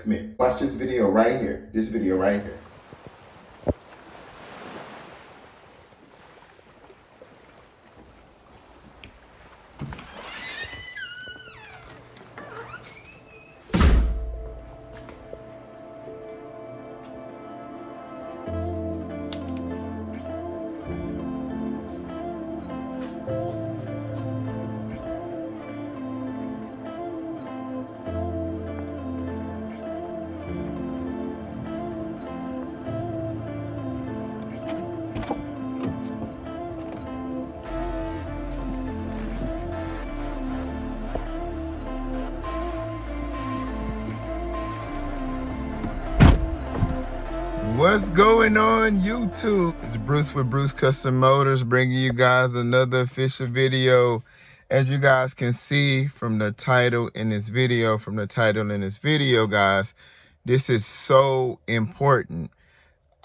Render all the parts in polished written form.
Come here. Watch this video right here. This video right here. What's going on YouTube? It's Bruce with Bruce Custom Motors bringing you guys another official video. As you guys can see from the title in this video, guys, this is so important.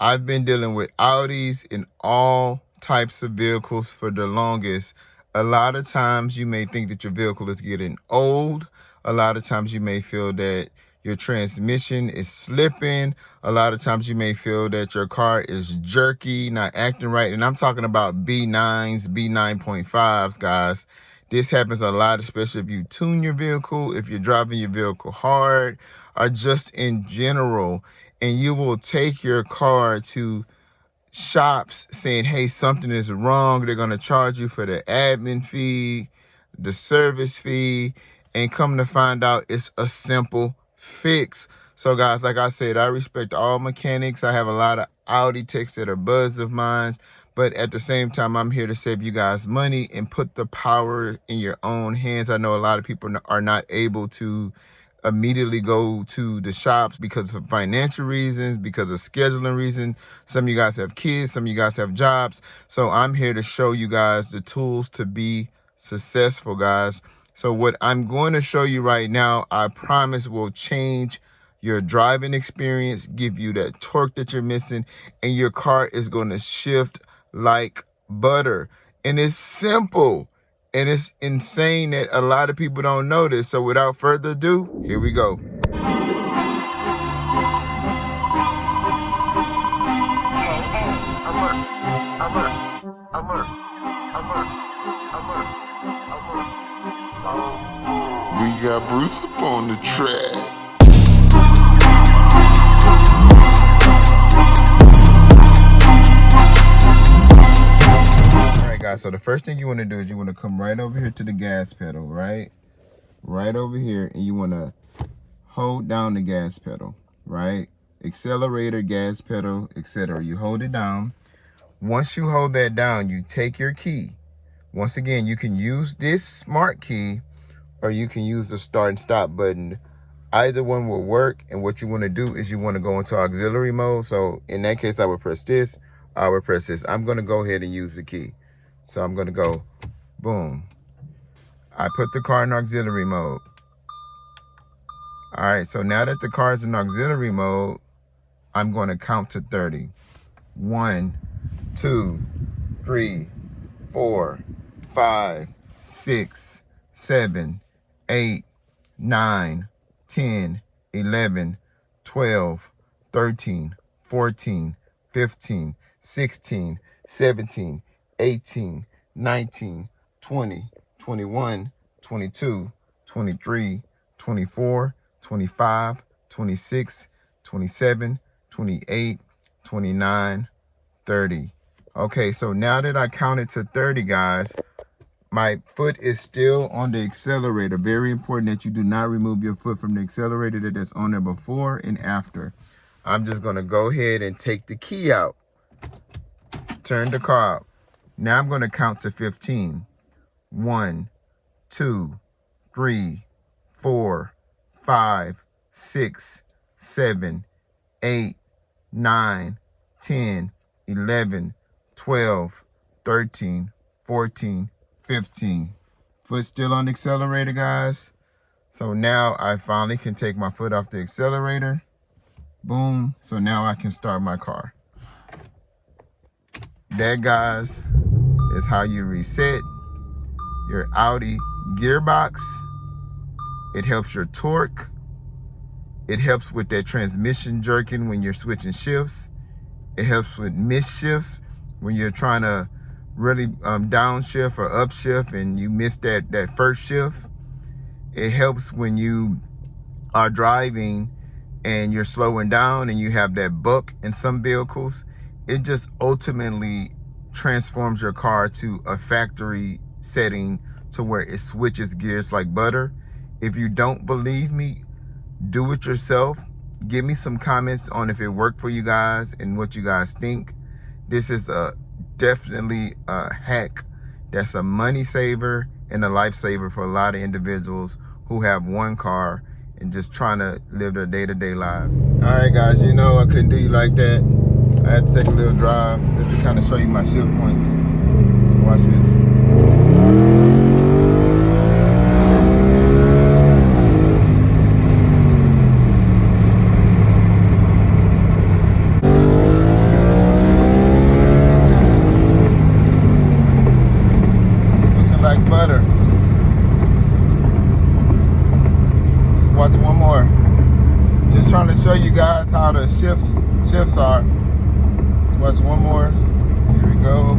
I've been dealing with Audis in all types of vehicles for the longest. A lot of times you may think that your vehicle is getting old. A lot of times you may feel that your transmission is slipping. A lot of times you may feel that your car is jerky, not acting right. And I'm talking about B9s, B9.5s, guys. This happens a lot, especially if you tune your vehicle, if you're driving your vehicle hard, or just in general. And you will take your car to shops saying, hey, something is wrong. They're going to charge you for the admin fee, the service fee, and come to find out it's a simple fix. So guys, like I said, I respect all mechanics. I have a lot of Audi techs that are buds of mine, but at the same time, I'm here to save you guys money and put the power in your own hands. I know a lot of people are not able to immediately go to the shops because of financial reasons, because of scheduling reasons. Some of you guys have kids, some of you guys have jobs. So I'm here to show you guys the tools to be successful, guys. So what I'm going to show you right now, I promise will change your driving experience, give you that torque that you're missing, and your car is going to shift like butter. And it's simple. And it's insane that a lot of people don't know this. So without further ado, here we go. We got Bruce up on the track. Alright guys, so the first thing you want to do is you want to come right over here to the gas pedal, right over here, and you want to hold down the gas pedal, right? Accelerator, gas pedal, etc. You hold it down. Once you hold that down, you take your key. Once again, you can use this smart key or you can use the start and stop button. Either one will work. And what you want to do is you want to go into auxiliary mode. So in that case, I would press this, I would press this. I'm going to go ahead and use the key. So I'm going to go, boom. I put the car in auxiliary mode. All right, so now that the car is in auxiliary mode, I'm going to count to 30. 1, 2, 3, 4, 5, 6, 7, 8, 9, 10, 11, 12, 13, 14, 15, 16, 17, 18, 19, 20, 21, 22, 23, 24, 25, 26, 27, 28, 29, 30. Okay, so now that I counted to 30, guys, my foot is still on the accelerator. Very important that you do not remove your foot from the accelerator that is on there before and after. I'm just going to go ahead and take the key out. Turn the car out. Now I'm going to count to 15. 1, 2, 3, 4, 5, 6, 7, 8, 9, 10, 11, 12, 13, 14, 15. Foot still on the accelerator, guys. So now I finally can take my foot off the accelerator. Boom. So now I can start my car. That, guys, is how you reset your Audi gearbox. It helps your torque. It helps with that transmission jerking when you're switching shifts. It helps with miss shifts when you're trying to really downshift or upshift and you miss that first shift. It helps when you are driving and you're slowing down and you have that buck in some vehicles. It just ultimately transforms your car to a factory setting to where it switches gears like butter. If you don't believe me, do it yourself. Give me some comments on if it worked for you guys and what you guys think. This is definitely a hack that's a money saver and a lifesaver for a lot of individuals who have one car and just trying to live their day-to-day lives. All right, guys, you know I couldn't do you like that. I had to take a little drive just to kind of show you my shift points. So watch this. Switching like butter. Let's watch one more. Just trying to show you guys how the shifts are. Let's watch one more. Here we go.